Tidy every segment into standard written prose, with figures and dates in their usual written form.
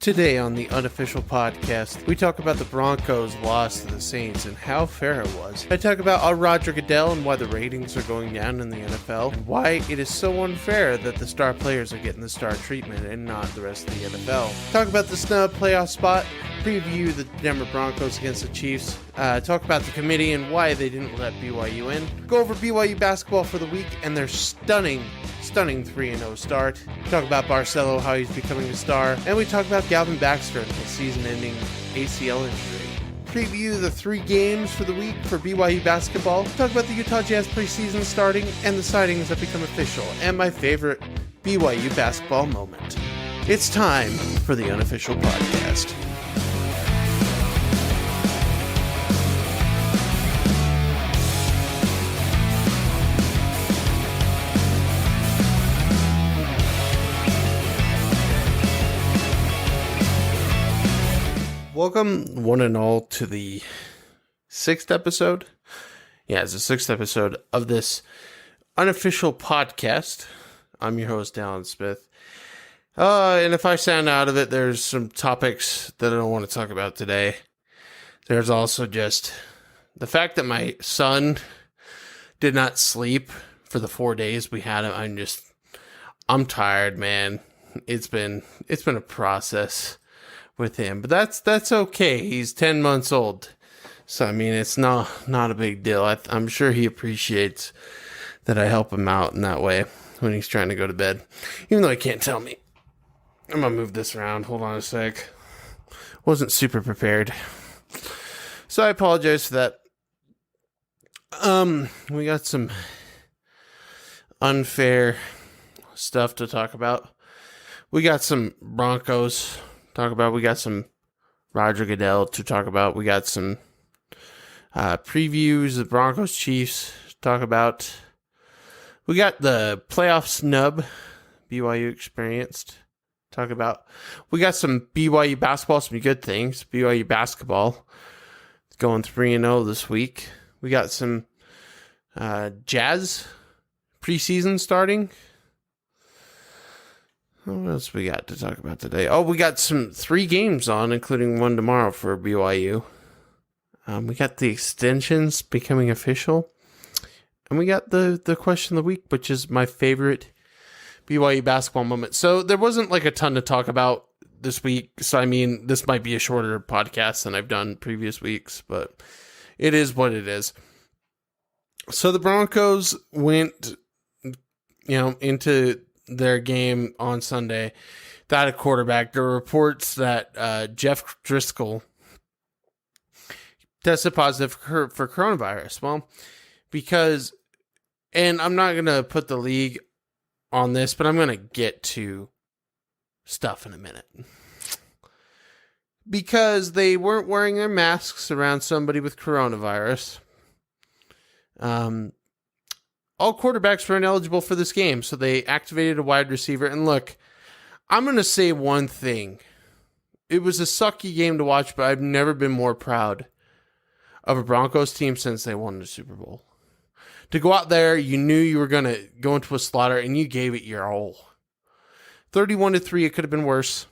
Today on the Unofficial Podcast, we talk about the Broncos' loss to the Saints and how fair it was. I talk about Roger Goodell and why the ratings are going down in the NFL, and why it is so unfair that the star players are getting the star treatment and not the rest of the NFL. Talk about the snub playoff spot, preview the Denver Broncos against the Chiefs, talk about the committee and why they didn't let BYU in, go over BYU basketball for the week and their stunning 3-0 start. Talk about Barcelo, how he's becoming a star, and we talk about Galvin Baxter and his season-ending ACL injury. Preview the 3 games for the week for BYU basketball. Talk about the Utah Jazz preseason starting and the sightings that become official, and my favorite BYU basketball moment. It's time for the Unofficial Podcast. Welcome, one and all, to the 6th episode. Yeah, it's the 6th episode of this Unofficial Podcast. I'm your host, Alan Smith. And if I sound out of it, there's some topics that I don't want to talk about today. There's also just the fact that my son did not sleep for the 4 days we had him. I'm tired, man. It's been a process with him, but that's okay. He's 10 months old, so I mean it's not a big deal. I'm sure he appreciates that I help him out in that way when he's trying to go to bed, even though he can't tell me. I'm gonna move this around. Hold on a sec. Wasn't super prepared, so I apologize for that. We got some unfair stuff to talk about. We got some Broncos talk about. We got some Roger Goodell to talk about. We got some previews of Broncos Chiefs to talk about. We got the playoff snub BYU experienced talk about. We got some BYU basketball, some good things. BYU basketball going 3-0 this week. We got some Jazz preseason starting. What else we got to talk about today? Oh, we got 3 games on, including one tomorrow for BYU. We got the extensions becoming official. And we got the question of the week, which is my favorite BYU basketball moment. So there wasn't like a ton to talk about this week. So, I mean, this might be a shorter podcast than I've done previous weeks, but it is what it is. So the Broncos went, into their game on Sunday without a quarterback. There were reports that Jeff Driscoll tested positive for coronavirus. Well, and I'm not going to put the league on this, but I'm going to get to stuff in a minute. Because they weren't wearing their masks around somebody with coronavirus. All quarterbacks were ineligible for this game, so they activated a wide receiver. And look, I'm going to say one thing. It was a sucky game to watch, but I've never been more proud of a Broncos team since they won the Super Bowl. To go out there, you knew you were going to go into a slaughter, and you gave it your all. 31-3, it could have been worse.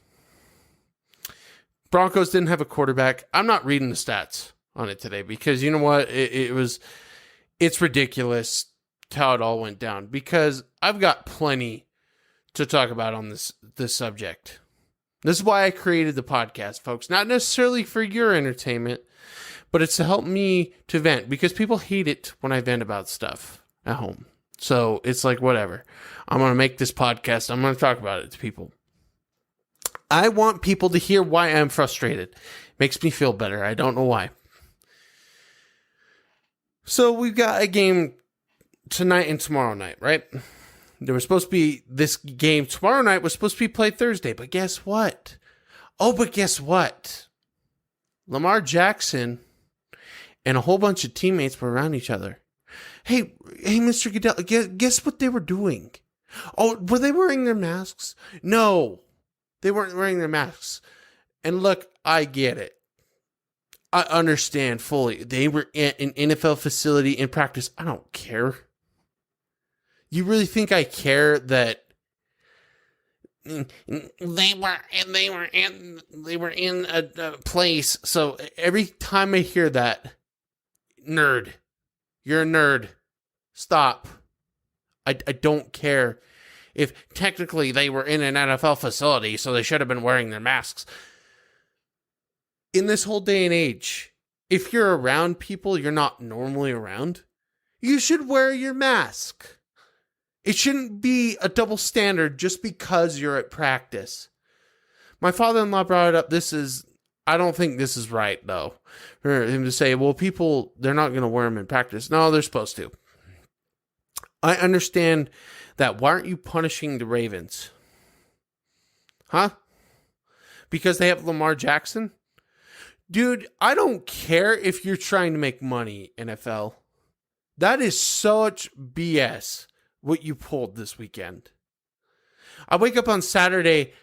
Broncos didn't have a quarterback. I'm not reading the stats on it today because you know what? It's ridiculous how it all went down, because I've got plenty to talk about on this subject. This is why I created the podcast, folks. Not necessarily for your entertainment, but it's to help me to vent, because people hate it when I vent about stuff at home. So it's like, whatever. I'm going to make this podcast. I'm going to talk about it to people. I want people to hear why I'm frustrated. Makes me feel better. I don't know why. So we've got a game tonight and tomorrow night, right? There was supposed to be this game tomorrow night was supposed to be played Thursday, but guess what? Lamar Jackson and a whole bunch of teammates were around each other. Hey, Mr. Goodell, guess what they were doing? Oh, were they wearing their masks? No, they weren't wearing their masks. And look, I get it. I understand fully. They were in an NFL facility in practice. I don't care. You really think I care that they were in a place. So every time I hear that, nerd, you're a nerd. Stop. I don't care if technically they were in an NFL facility, so they should have been wearing their masks. In this whole day and age, if you're around people you're not normally around, you should wear your mask. It shouldn't be a double standard just because you're at practice. My father-in-law brought it up. I don't think this is right, though. For him to say, well, people, they're not going to wear them in practice. No, they're supposed to. I understand that. Why aren't you punishing the Ravens? Huh? Because they have Lamar Jackson? Dude, I don't care if you're trying to make money, NFL. That is such BS. What you pulled this weekend. I wake up on Saturday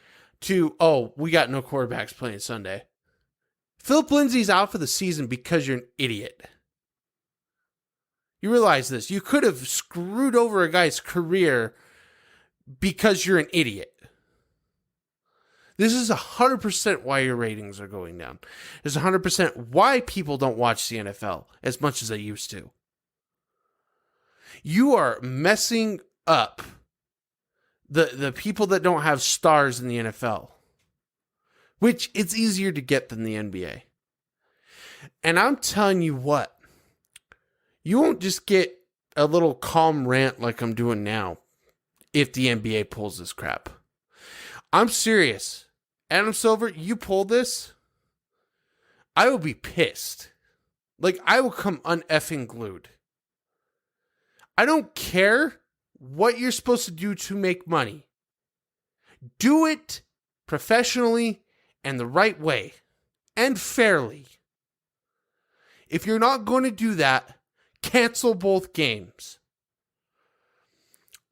to, we got no quarterbacks playing Sunday. Philip Lindsay's out for the season because you're an idiot. You realize this. You could have screwed over a guy's career because you're an idiot. This is 100% why your ratings are going down. It's 100% why people don't watch the NFL as much as they used to. You are messing up the people that don't have stars in the NFL, which it's easier to get than the NBA. And I'm telling you what, you won't just get a little calm rant like I'm doing now if the NBA pulls this crap. I'm serious. Adam Silver, you pull this, I will be pissed. Like, I will come uneffing glued. I don't care what you're supposed to do to make money. Do it professionally and the right way and fairly. If you're not going to do that, cancel both games.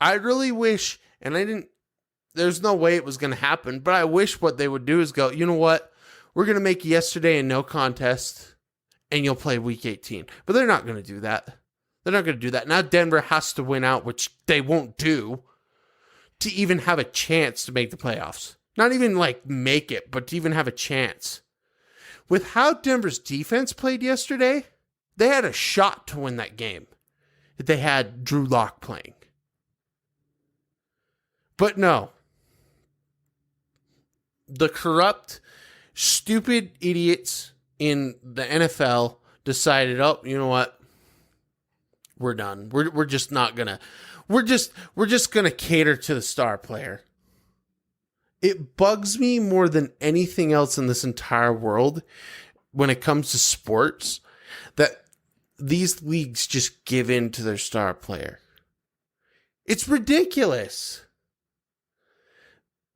I really wish, and there's no way it was going to happen, but I wish what they would do is go, you know what? We're going to make yesterday a no contest and you'll play week 18. But they're not going to do that. They're not going to do that. Now Denver has to win out, which they won't do, to even have a chance to make the playoffs. Not even like make it, but to even have a chance. With how Denver's defense played yesterday, they had a shot to win that game if they had Drew Lock playing. But no. The corrupt, stupid idiots in the NFL decided, you know what? We're done. We're just not gonna. We're just gonna cater to the star player. It bugs me more than anything else in this entire world when it comes to sports that these leagues just give in to their star player. It's ridiculous.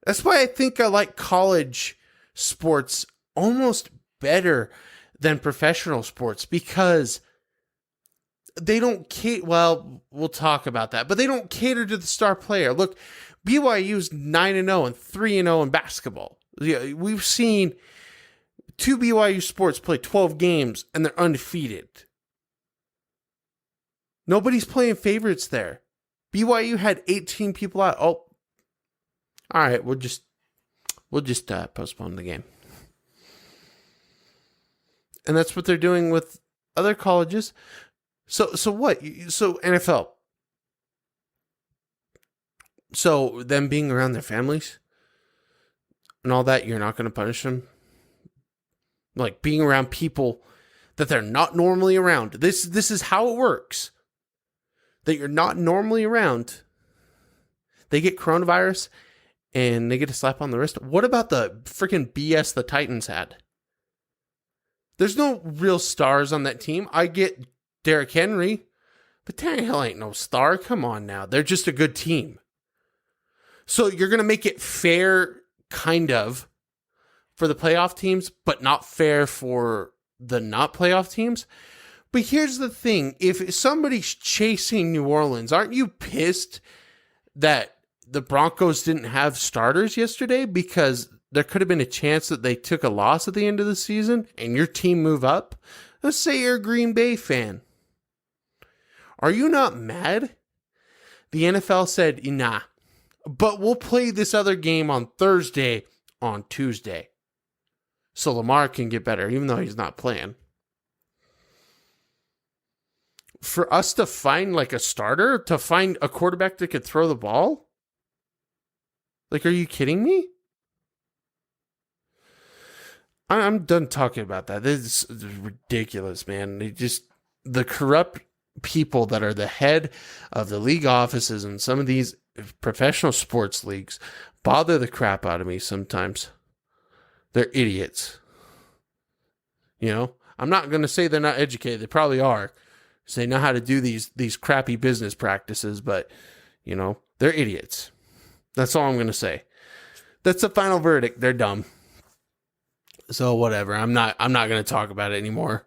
That's why I think I like college sports almost better than professional sports, because they don't cater. Well, we'll talk about that, but they don't cater to the star player. Look, BYU's 9-0 and 3-0 in basketball. Yeah, we've seen two BYU sports play 12 games and they're undefeated. Nobody's playing favorites there. BYU had 18 people out. Oh, all right, we'll just postpone the game. And that's what they're doing with other colleges. So what? So NFL. So them being around their families and all that, you're not going to punish them? Like being around people that they're not normally around. This is how it works. That you're not normally around. They get coronavirus and they get a slap on the wrist. What about the freaking BS the Titans had? There's no real stars on that team. I get Derrick Henry, but Tannehill ain't no star. Come on now. They're just a good team. So you're going to make it fair, kind of, for the playoff teams, but not fair for the not playoff teams. But here's the thing. If somebody's chasing New Orleans, aren't you pissed that the Broncos didn't have starters yesterday? Because there could have been a chance that they took a loss at the end of the season and your team move up. Let's say you're a Green Bay fan. Are you not mad? The NFL said, nah, but we'll play this other game on Thursday on Tuesday. So Lamar can get better, even though he's not playing. For us to find like a starter, to find a quarterback that could throw the ball? Like, are you kidding me? I'm done talking about that. This is ridiculous, man. The corrupt people that are the head of the league offices in some of these professional sports leagues bother the crap out of me sometimes. They're idiots. You know, I'm not going to say they're not educated. They probably are. So they know how to do these crappy business practices, but, you know, they're idiots. That's all I'm going to say. That's the final verdict. They're dumb. So whatever. I'm not going to talk about it anymore.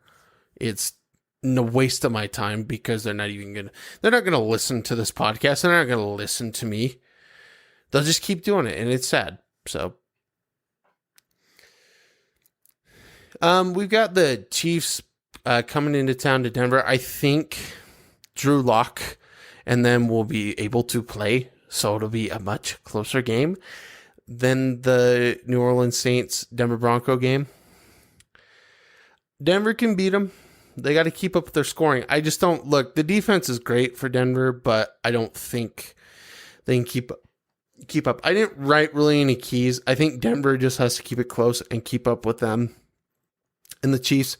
It's a waste of my time because they're not going to listen to this podcast. They're not going to listen to me. They'll just keep doing it, and it's sad. So we've got the Chiefs coming into town to Denver. I think Drew Lock and them will be able to play, so it'll be a much closer game than the New Orleans Saints Denver Bronco game. Denver can beat them. They got to keep up with their scoring. I just don't look. The defense is great for Denver, but I don't think they can keep up. I didn't write really any keys. I think Denver just has to keep it close and keep up with them. And the Chiefs,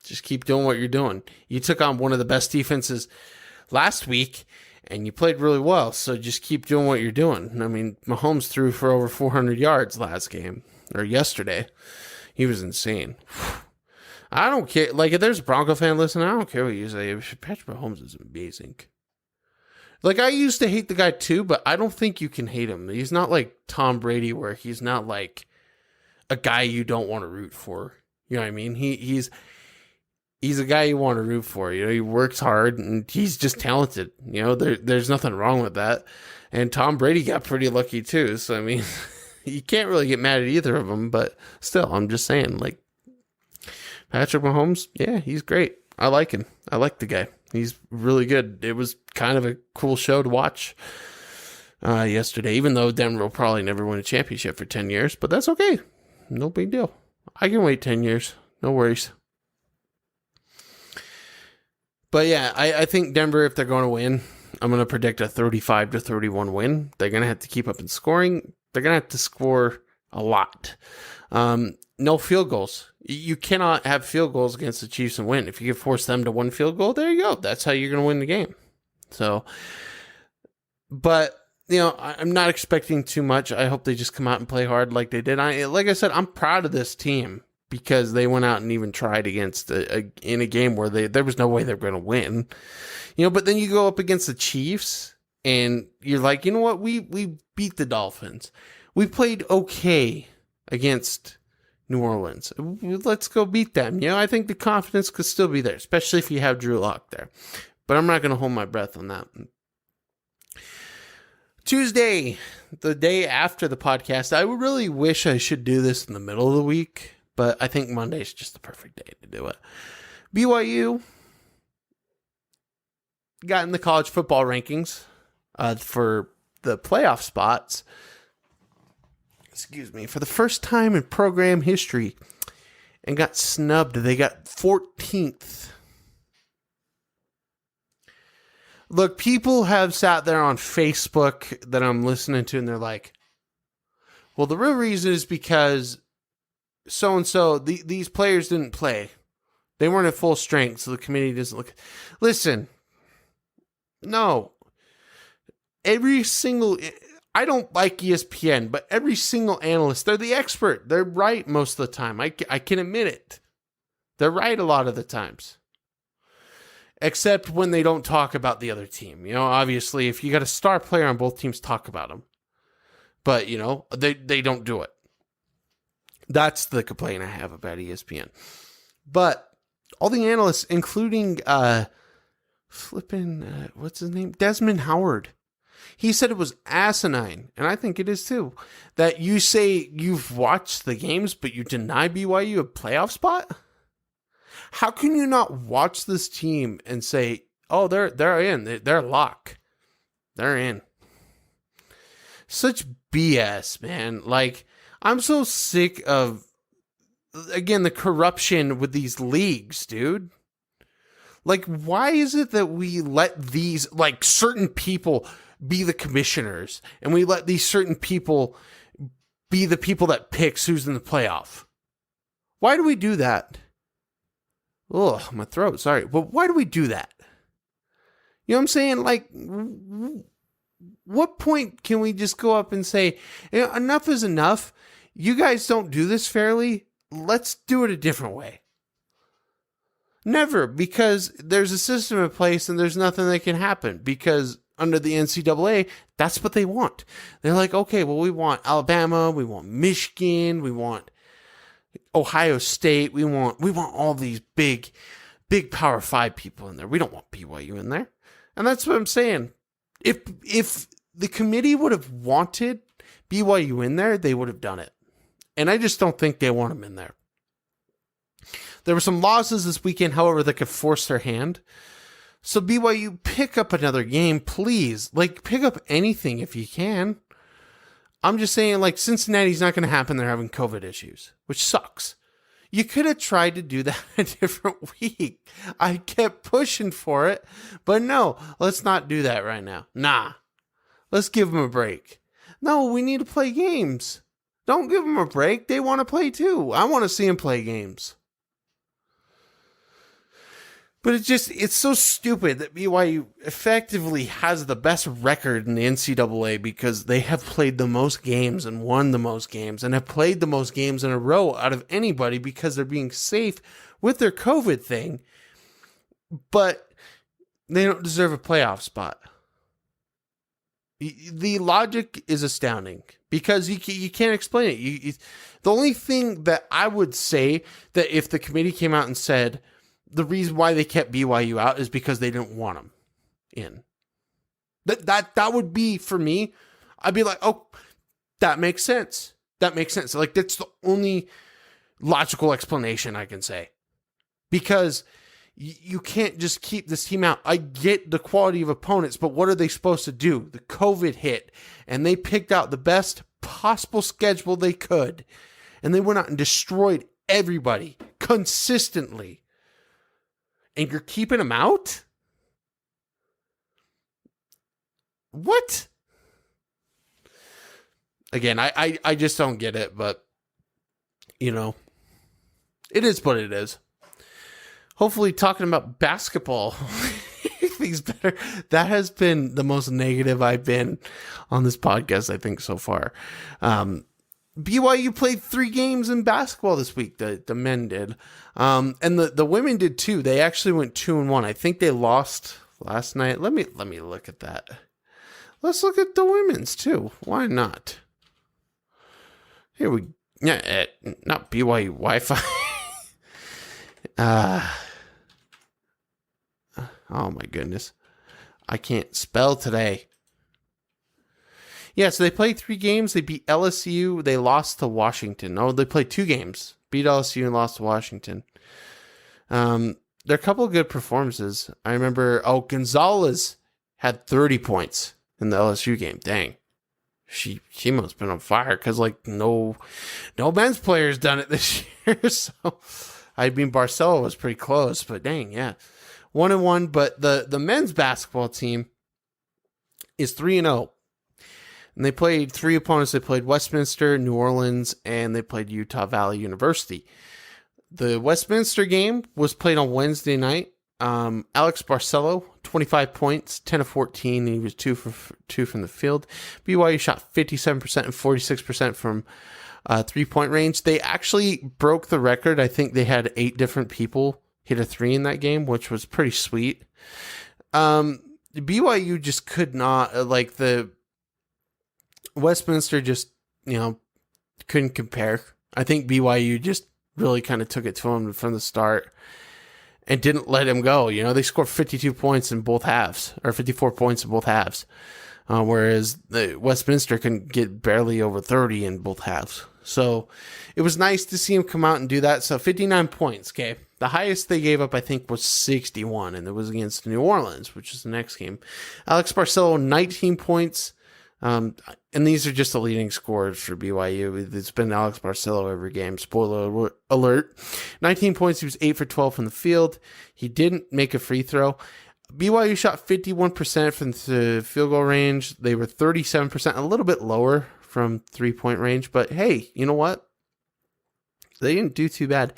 just keep doing what you're doing. You took on one of the best defenses last week, and you played really well, so just keep doing what you're doing. I mean, Mahomes threw for over 400 yards last game, or yesterday. He was insane. I don't care. Like, if there's a Bronco fan listening, I don't care what you say. Patrick Mahomes is amazing. Like, I used to hate the guy too, but I don't think you can hate him. He's not like Tom Brady, where he's not like a guy you don't want to root for. You know what I mean? He's a guy you want to root for. You know, he works hard and he's just talented. You know, there's nothing wrong with that. And Tom Brady got pretty lucky too. So, I mean, you can't really get mad at either of them. But still, I'm just saying, like, Patrick Mahomes, yeah, he's great. I like him. I like the guy. He's really good. It was kind of a cool show to watch yesterday, even though Denver will probably never win a championship for 10 years. But that's okay. No big deal. I can wait 10 years. No worries. But yeah, I think Denver, if they're going to win, I'm going to predict a 35-31 win. They're going to have to keep up in scoring. They're going to have to score a lot. No field goals. You cannot have field goals against the Chiefs and win. If you can force them to one field goal, there you go. That's how you're going to win the game. So, but, you know, I'm not expecting too much. I hope they just come out and play hard like they did. Like I said, I'm proud of this team because they went out and even tried against in a game where there was no way they were going to win. You know, but then you go up against the Chiefs and you're like, you know what? We beat the Dolphins. We played okay against New Orleans. Let's go beat them. You know, I think the confidence could still be there, especially if you have Drew Lock there. But I'm not going to hold my breath on that. Tuesday, the day after the podcast, I would really wish I should do this in the middle of the week, but I think Monday is just the perfect day to do it. BYU got in the college football rankings for the playoff spots. For the first time in program history, and got snubbed. They got 14th. Look, people have sat there on Facebook that I'm listening to, and they're like, well, the real reason is because so-and-so, these players didn't play. They weren't at full strength, so the committee doesn't look. Listen, no. I don't like ESPN, but every single analyst, they're the expert. They're right most of the time. I can admit it. They're right a lot of the times. Except when they don't talk about the other team. You know, obviously, if you got a star player on both teams, talk about them. But, you know, they don't do it. That's the complaint I have about ESPN. But all the analysts, including what's his name? Desmond Howard. He said it was asinine, and I think it is too, that you say you've watched the games, but you deny BYU a playoff spot? How can you not watch this team and say, oh, they're in, they're locked, they're in? such BS, man. Like, I'm so sick of, again, the corruption with these leagues, dude. Like, why is it that we let these, like, certain people be the commissioners, and we let these certain people be the people that picks who's in the playoff? Why do we do that? Ugh, my throat, sorry. But why do we do that? You know what I'm saying? Like, what point can we just go up and say, enough is enough? You guys don't do this fairly. Let's do it a different way. Never, because there's a system in place and there's nothing that can happen, because under the NCAA, that's what they want. They're like, okay, well, we want Alabama, we want Michigan, we want Ohio State, we want all these big Power 5 people in there. We don't want BYU in there. And that's what I'm saying. If the committee would have wanted BYU in there, they would have done it. And I just don't think they want them in there. There were some losses this weekend, however, that could force their hand. So BYU, pick up another game, please. Like, pick up anything if you can. I'm just saying, like, Cincinnati's not going to happen. They're having COVID issues, which sucks. You could have tried to do that a different week. I kept pushing for it, but no, let's not do that right now. Nah, let's give them a break. No, we need to play games. Don't give them a break. They want to play too. I want to see them play games. But it's so stupid that BYU effectively has the best record in the NCAA because they have played the most games and won the most games and have played the most games in a row out of anybody because they're being safe with their COVID thing. But they don't deserve a playoff spot. The logic is astounding because you can't explain it. The only thing that I would say that if the committee came out and said, the reason why they kept BYU out is because they didn't want them in. That would be, for me, I'd be like, oh, that makes sense. That makes sense. Like, that's the only logical explanation I can say. Because you can't just keep this team out. I get the quality of opponents, but what are they supposed to do? The COVID hit, and they picked out the best possible schedule they could, and they went out and destroyed everybody consistently. And you're keeping them out? What? Again, I just don't get it, but, you know, it is what it is. Hopefully talking about basketball things better. That has been the most negative I've been on this podcast, I think, so far. BYU played 3 games in basketball this week. The men did. And the women did too. They actually went 2-1. I think they lost last night. Let me look at that. Let's look at the women's too. Why not? Here we not BYU Wi-Fi. Oh my goodness. I can't spell today. Yeah, so they played 3 games. They beat LSU. They lost to Washington. No, they played 2 games. Beat LSU and lost to Washington. There are a couple of good performances. I remember, Gonzalez had 30 points in the LSU game. Dang. She must have been on fire because, like, no men's player's done it this year. So, I mean, Barcelo was pretty close, but dang, yeah. 1-1, but the men's basketball team is 3-0. And they played 3 opponents. They played Westminster, New Orleans, and they played Utah Valley University. The Westminster game was played on Wednesday night. Alex Barcelo, 25 points, 10 of 14, and he was 2 from the field. BYU shot 57% and 46% from 3-point range. They actually broke the record. I think they had 8 different people hit a 3 in that game, which was pretty sweet. BYU just could not, the Westminster just, couldn't compare. I think BYU just really kind of took it to him from the start and didn't let him go. They scored 52 points in both halves, or 54 points in both halves, whereas the Westminster can get barely over 30 in both halves. So it was nice to see him come out and do that. So 59 points, okay? The highest they gave up, I think, was 61, and it was against New Orleans, which is the next game. Alex Barcelo, 19 points. And these are just the leading scorers for BYU. It's been Alex Barcelo every game. Spoiler alert. 19 points. He was 8 for 12 from the field. He didn't make a free throw. BYU shot 51% from the field goal range. They were 37%, a little bit lower from 3-point range. But hey, you know what? They didn't do too bad.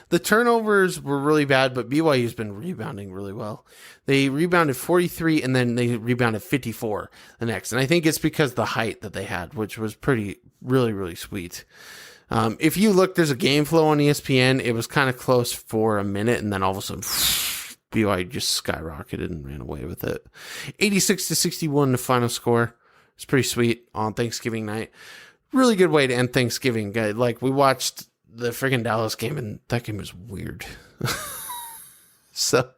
The turnovers were really bad, but BYU's been rebounding really well. They rebounded 43, and then they rebounded 54 the next. And I think it's because of the height that they had, which was really, really sweet. If you look, there's a game flow on ESPN. It was kind of close for a minute, and then all of a sudden, BYU just skyrocketed and ran away with it. 86-61, the final score. It's pretty sweet on Thanksgiving night. Really good way to end Thanksgiving. Like, we watched the friggin' Dallas game, and that game was weird. So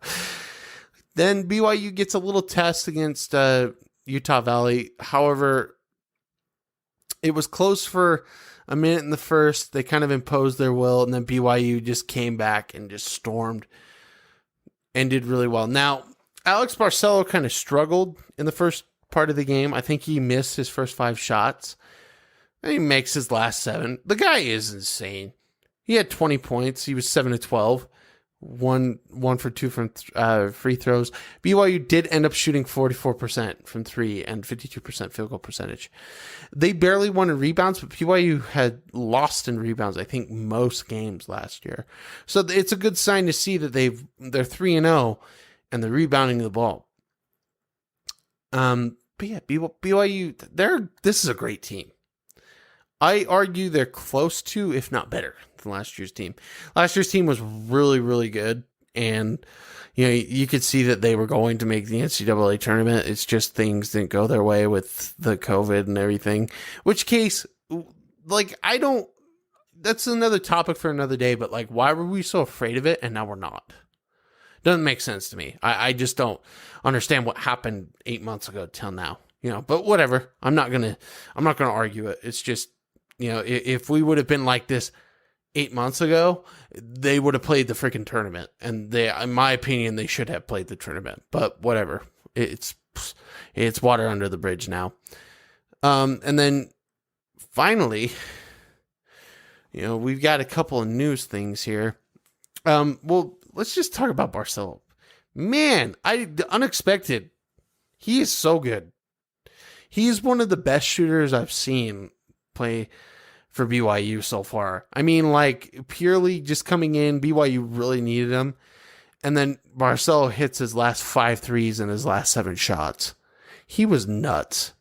then BYU gets a little test against Utah Valley. However, it was close for a minute in the first. They kind of imposed their will, and then BYU just came back and just stormed and did really well. Now, Alex Barcelo kind of struggled in the first part of the game. I think he missed his first 5 shots. And he makes his last 7. The guy is insane. He had 20 points. He was 7 of 12. One for 2 from free throws. BYU did end up shooting 44% from 3 and 52% field goal percentage. They barely won in rebounds, but BYU had lost in rebounds, I think, most games last year. So it's a good sign to see that they're 3-0 and they're rebounding the ball. But yeah, BYU, this is a great team. I argue they're close to, if not better, than last year's team. Last year's team was really, really good. And, you could see that they were going to make the NCAA tournament. It's just things didn't go their way with the COVID and everything. Which case, that's another topic for another day. But, why were we so afraid of it and now we're not? Doesn't make sense to me. I just don't understand what happened 8 months ago till now. But whatever. I'm not gonna argue it. It's just, if we would have been like this 8 months ago, they would have played the freaking tournament. And in my opinion, they should have played the tournament. But whatever. It's water under the bridge now. And then finally, we've got a couple of news things here. Well, let's just talk about Barcelo. Man, unexpected. He is so good. He's one of the best shooters I've seen play for BYU so far. I mean, purely just coming in, BYU really needed him. And then Barcelo hits his last 5 threes in his last 7 shots. He was nuts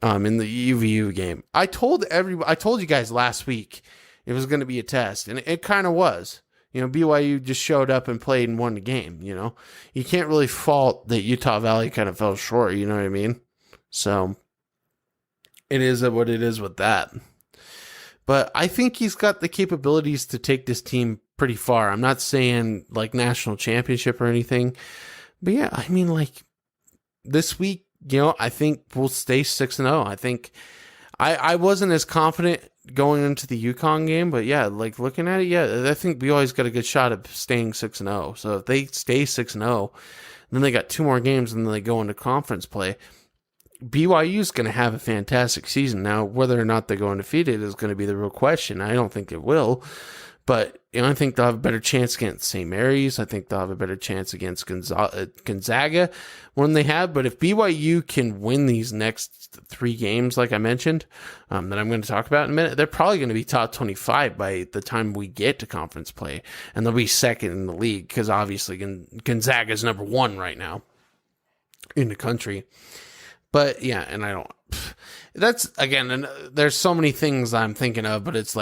in the UVU game. I told you guys last week it was going to be a test, and it kind of was. BYU just showed up and played and won the game, You can't really fault that Utah Valley kind of fell short, you know what I mean? So it is what it is with that. But I think he's got the capabilities to take this team pretty far. I'm not saying national championship or anything. But yeah, I mean this week, I think we'll stay 6-0. I think I wasn't as confident going into the UConn game, but yeah, looking at it, yeah, I think BYU's got a good shot of staying 6-0. So if they stay 6-0, then they got 2 more games and then they go into conference play. BYU's going to have a fantastic season. Now, whether or not they go undefeated is going to be the real question. I don't think it will, but I think they'll have a better chance against St. Mary's. I think they'll have a better chance against Gonzaga when they have. But if BYU can win these next 3 games, like I mentioned, that I'm going to talk about in a minute, they're probably going to be top 25 by the time we get to conference play, and they'll be second in the league because obviously Gonzaga is number 1 right now in the country. But yeah, and that's, again, there's so many things I'm thinking of, but it's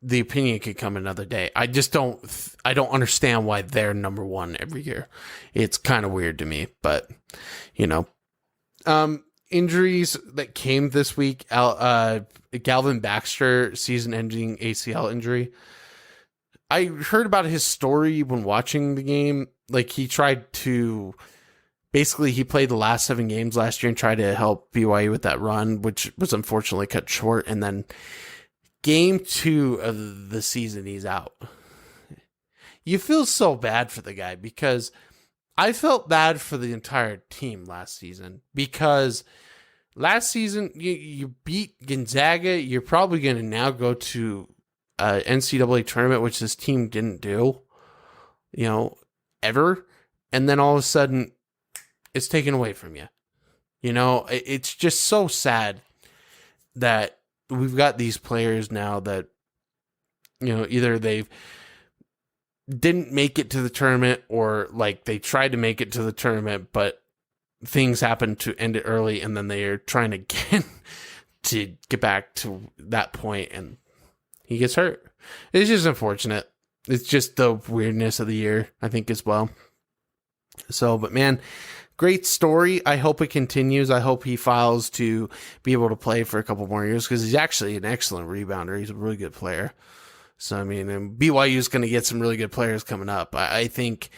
the opinion could come another day. I don't understand why they're number 1 every year. It's kind of weird to me, but injuries that came this week, Galvin Baxter, season-ending ACL injury. I heard about his story when watching the game. He tried to... Basically, he played the last 7 games last year and tried to help BYU with that run, which was unfortunately cut short. And then game 2 of the season, he's out. You feel so bad for the guy because I felt bad for the entire team last season because last season, you beat Gonzaga. You're probably going to now go to NCAA tournament, which this team didn't do, ever. And then all of a sudden, it's taken away from you. It's just so sad that we've got these players now that, either they've didn't make it to the tournament or like they tried to make it to the tournament, but things happened to end it early, and then they are trying again to get back to that point, and he gets hurt. It's just unfortunate. It's just the weirdness of the year, I think, as well. So, but man, great story. I hope it continues. I hope he files to be able to play for a couple more years, because he's actually an excellent rebounder. He's a really good player. So, I mean, and BYU is going to get some really good players coming up. I think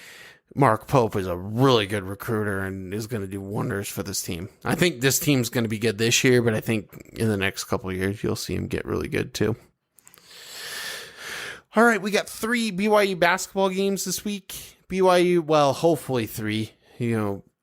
Mark Pope is a really good recruiter and is going to do wonders for this team. I think this team's going to be good this year, but I think in the next couple of years, you'll see him get really good too. All right, we got 3 BYU basketball games this week. BYU, well, hopefully 3.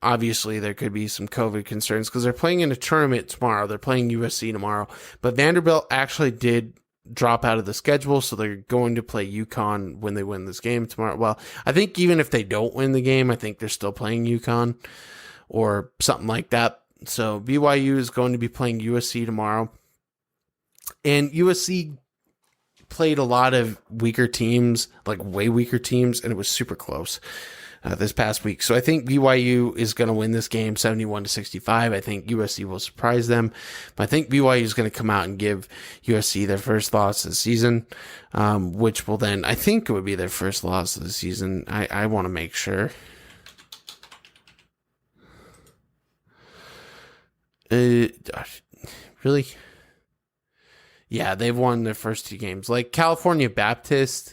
Obviously there could be some COVID concerns because they're playing in a tournament tomorrow. They're playing USC tomorrow, but Vanderbilt actually did drop out of the schedule, so they're going to play UConn when they win this game tomorrow. Well, I think even if they don't win the game, I think they're still playing UConn or something like that. So BYU is going to be playing USC tomorrow. And USC played a lot of weaker teams, like way weaker teams, and it was super close this past week. So I think BYU is going to win this game 71-65. I think USC will surprise them, but I think BYU is going to come out and give USC their first loss of the season, which will then, I think it would be their first loss of the season. I want to make sure. Really? Yeah, they've won their first 2 games. Like California Baptist,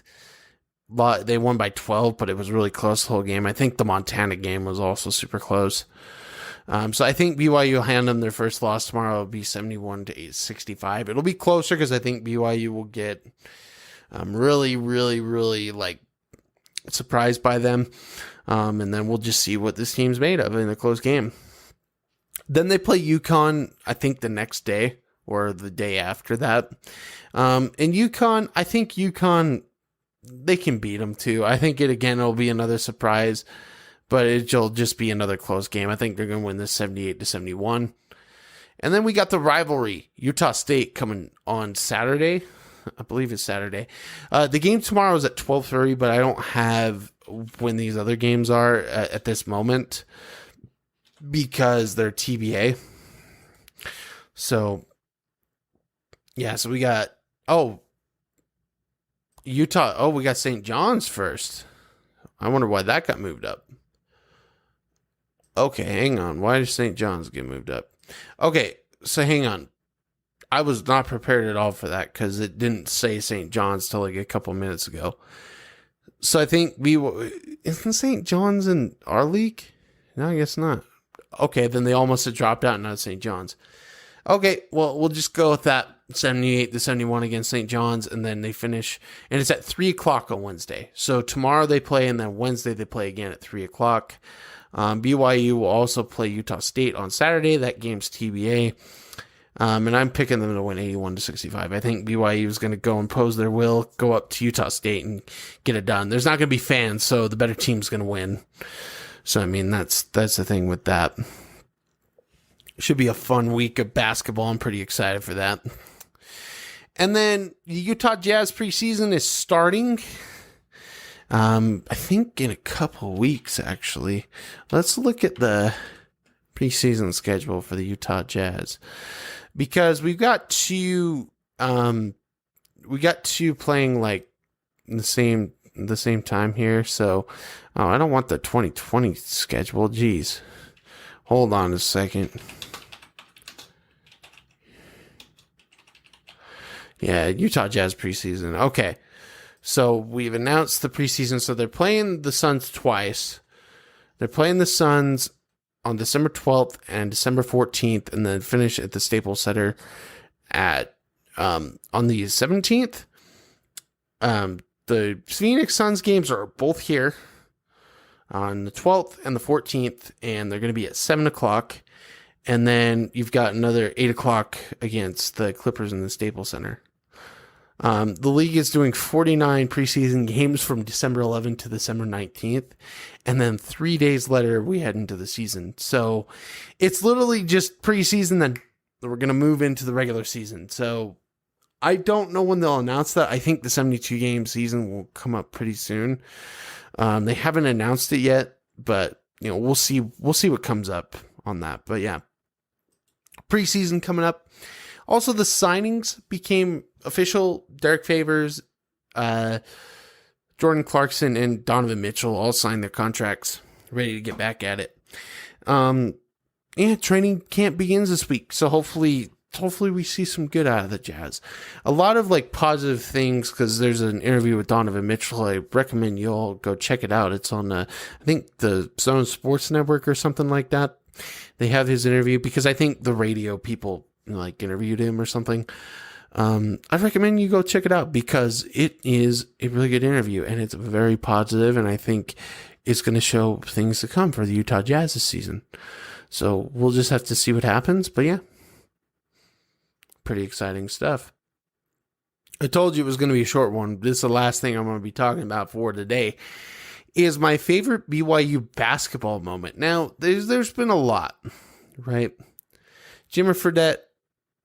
they won by 12, but it was really close the whole game. I think the Montana game was also super close. So I think BYU will hand them their first loss tomorrow. It'll be 71-65. It'll be closer because I think BYU will get really, really, really like surprised by them. And then we'll just see what this team's made of in a close game. Then they play UConn, I think the next day or the day after that. And UConn, I think UConn, they can beat them too. I think it'll be another surprise, but it'll just be another close game. I think they're going to win this 78-71. And then we got the rivalry, Utah State coming on Saturday. I believe it's Saturday. The game tomorrow is at 12:30, but I don't have when these other games are at this moment because they're TBA. So, yeah, so we got, Utah. We got St. John's first. I wonder why that got moved up. Okay, hang on. Why did St. John's get moved up? Okay, so hang on. I was not prepared at all for that because it didn't say St. John's till like a couple minutes ago. So I think isn't St. John's in our league? No, I guess not. Okay, then they almost had dropped out, not St. John's. Okay, well, we'll just go with that. 78-71 against St. John's, and then they finish, and it's at 3 o'clock on Wednesday. So tomorrow they play, and then Wednesday they play again at 3 o'clock. BYU will also play Utah State on Saturday. That game's TBA. And I'm picking them to win 81-65. I think BYU is going to go impose their will, go up to Utah State and get it done. There's not going to be fans, so the better team's going to win. So, I mean, that's the thing with that. Should be a fun week of basketball. I'm pretty excited for that. And then the Utah Jazz preseason is starting. I think in a couple weeks, actually. Let's look at the preseason schedule for the Utah Jazz, because we've got two playing like the same time here. So, I don't want the 2020 schedule. Jeez, hold on a second. Yeah, Utah Jazz preseason. Okay. So we've announced the preseason. So they're playing the Suns twice. They're playing the Suns on December 12th and December 14th, and then finish at the Staples Center at on the 17th. The Phoenix Suns games are both here on the 12th and the 14th, and they're going to be at 7 o'clock. And then you've got another 8 o'clock against the Clippers in the Staples Center. The league is doing 49 preseason games from December 11th to December 19th. And then 3 days later, we head into the season. So it's literally just preseason, then we're going to move into the regular season. So I don't know when they'll announce that. I think the 72 game season will come up pretty soon. They haven't announced it yet, but we'll see what comes up on that. But yeah, preseason coming up. Also, the signings became official. Derek Favors, Jordan Clarkson, and Donovan Mitchell all signed their contracts, ready to get back at it. Training camp begins this week, so hopefully we see some good out of the Jazz. A lot of positive things, because there's an interview with Donovan Mitchell. I recommend you all go check it out. It's on I think the Zone Sports Network or something like that. They have his interview, because I think the radio people interviewed him or something. I recommend you go check it out, because it is a really good interview, and it's very positive, and I think it's going to show things to come for the Utah Jazz this season. So we'll just have to see what happens. But yeah, pretty exciting stuff. I told you it was going to be a short one. This is the last thing I'm going to be talking about for today. Is my favorite BYU basketball moment. Now, there's been a lot, right? Jimmer Fredette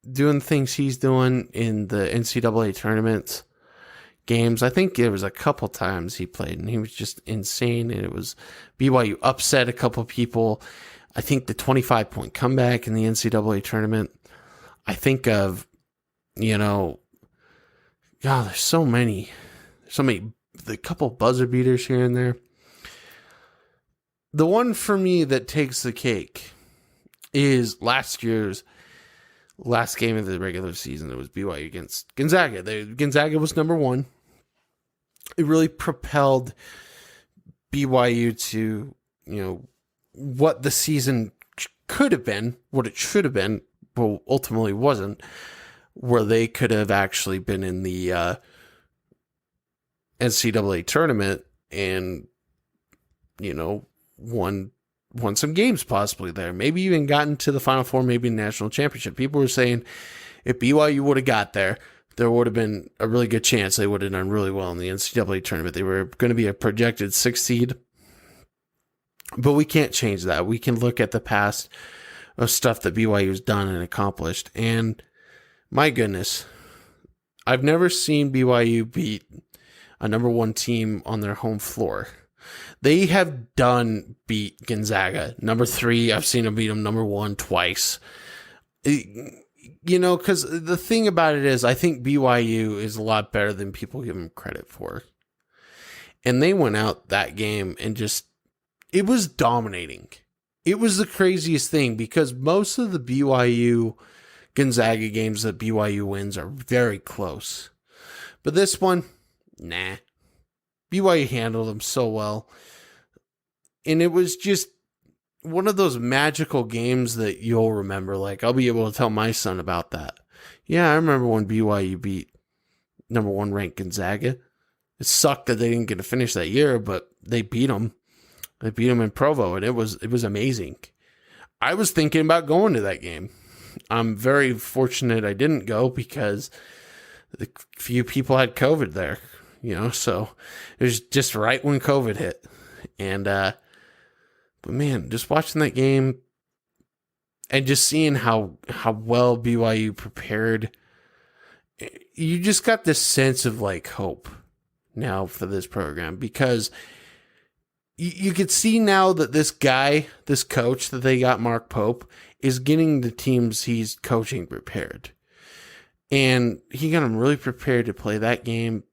doing things he's doing in the NCAA tournament games. I think there was a couple times he played, and he was just insane, and it was BYU upset a couple people. I think the 25-point comeback in the NCAA tournament. I think of, God, there's so many, the couple buzzer beaters here and there. The one for me that takes the cake is last year's last game of the regular season. It was BYU against Gonzaga. Gonzaga was number one. It really propelled BYU to, what the season could have been, what it should have been, but ultimately wasn't, where they could have actually been in the NCAA tournament and, won some games possibly there. Maybe even gotten to the Final Four, maybe national championship. People were saying if BYU would have got there would have been a really good chance they would have done really well in the NCAA tournament. They were going to be a projected 6th seed. But we can't change that. We can look at the past of stuff that BYU's done and accomplished. And my goodness, I've never seen BYU beat a number one team on their home floor. They have beat Gonzaga. Number 3, I've seen them beat them number 1 twice. Because the thing about it is, I think BYU is a lot better than people give them credit for. And they went out that game and it was dominating. It was the craziest thing, because most of the BYU Gonzaga games that BYU wins are very close. But this one, nah. BYU handled them so well. And it was just one of those magical games that you'll remember. I'll be able to tell my son about that. Yeah, I remember when BYU beat number 1 ranked Gonzaga. It sucked that they didn't get to finish that year, but they beat them. They beat them in Provo, and it was amazing. I was thinking about going to that game. I'm very fortunate I didn't go, because the few people had COVID there, so it was just right when COVID hit. And, but man, just watching that game and just seeing how well BYU prepared, you just got this sense of hope now for this program, because you could see now that this coach that they got, Mark Pope, is getting the teams he's coaching prepared. And he got them really prepared to play that game.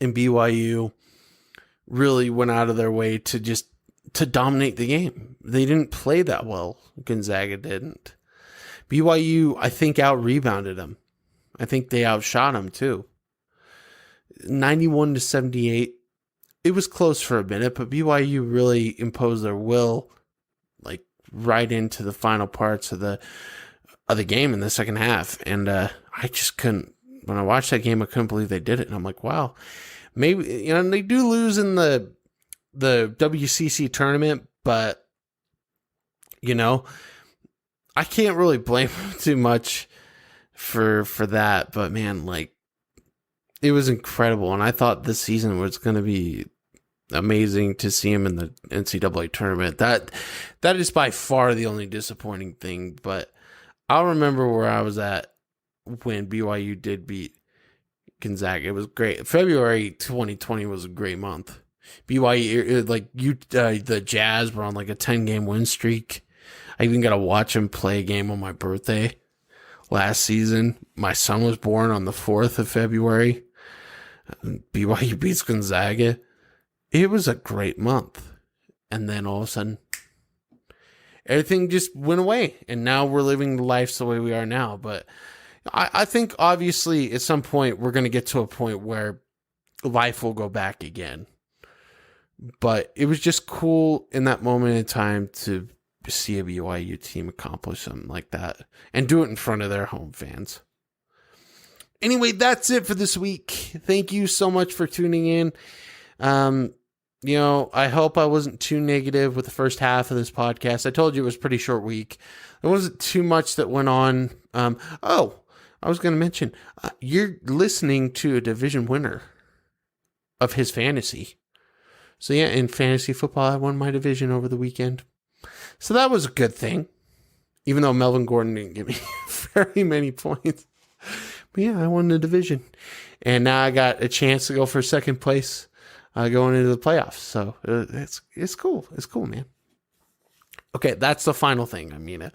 And BYU really went out of their way to dominate the game. They didn't play that well. Gonzaga didn't. BYU, I think, out-rebounded them. I think they outshot them too. 91-78. It was close for a minute, but BYU really imposed their will, right into the final parts of the game in the second half. And I just couldn't. When I watched that game, I couldn't believe they did it. And I'm like, wow, maybe they do lose in the WCC tournament, but I can't really blame him too much for that, but man, like, it was incredible, and I thought this season was going to be amazing to see him in the NCAA tournament. That is by far the only disappointing thing, but I'll remember where I was at when BYU did beat Gonzaga. It was great. February 2020 was a great month. BYU, the Jazz were on like a 10-game win streak. I even got to watch him play a game on my birthday last season. My son was born on the 4th of February. BYU beats Gonzaga. It was a great month. And then all of a sudden, everything just went away. And now we're living the lives the way we are now. But I think obviously at some point we're going to get to a point where life will go back again. But it was just cool in that moment in time to see a BYU team accomplish something like that and do it in front of their home fans. Anyway, that's it for this week. Thank you so much for tuning in. I hope I wasn't too negative with the first half of this podcast. I told you it was a pretty short week. There wasn't too much that went on. I was going to mention, you're listening to a division winner of his fantasy. So yeah, in fantasy football, I won my division over the weekend. So that was a good thing, even though Melvin Gordon didn't give me very many points. But yeah, I won the division. And now I got a chance to go for second place going into the playoffs. So it's cool. It's cool, man. Okay, that's the final thing.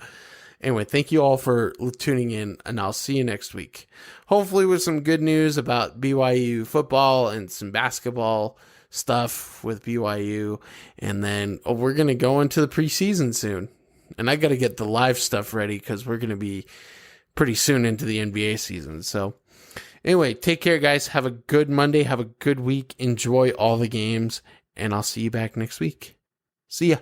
Anyway, thank you all for tuning in, and I'll see you next week. Hopefully with some good news about BYU football and some basketball stuff with BYU. And then we're going to go into the preseason soon. And I got to get the live stuff ready because we're going to be pretty soon into the NBA season. So anyway, take care, guys. Have a good Monday. Have a good week. Enjoy all the games. And I'll see you back next week. See ya.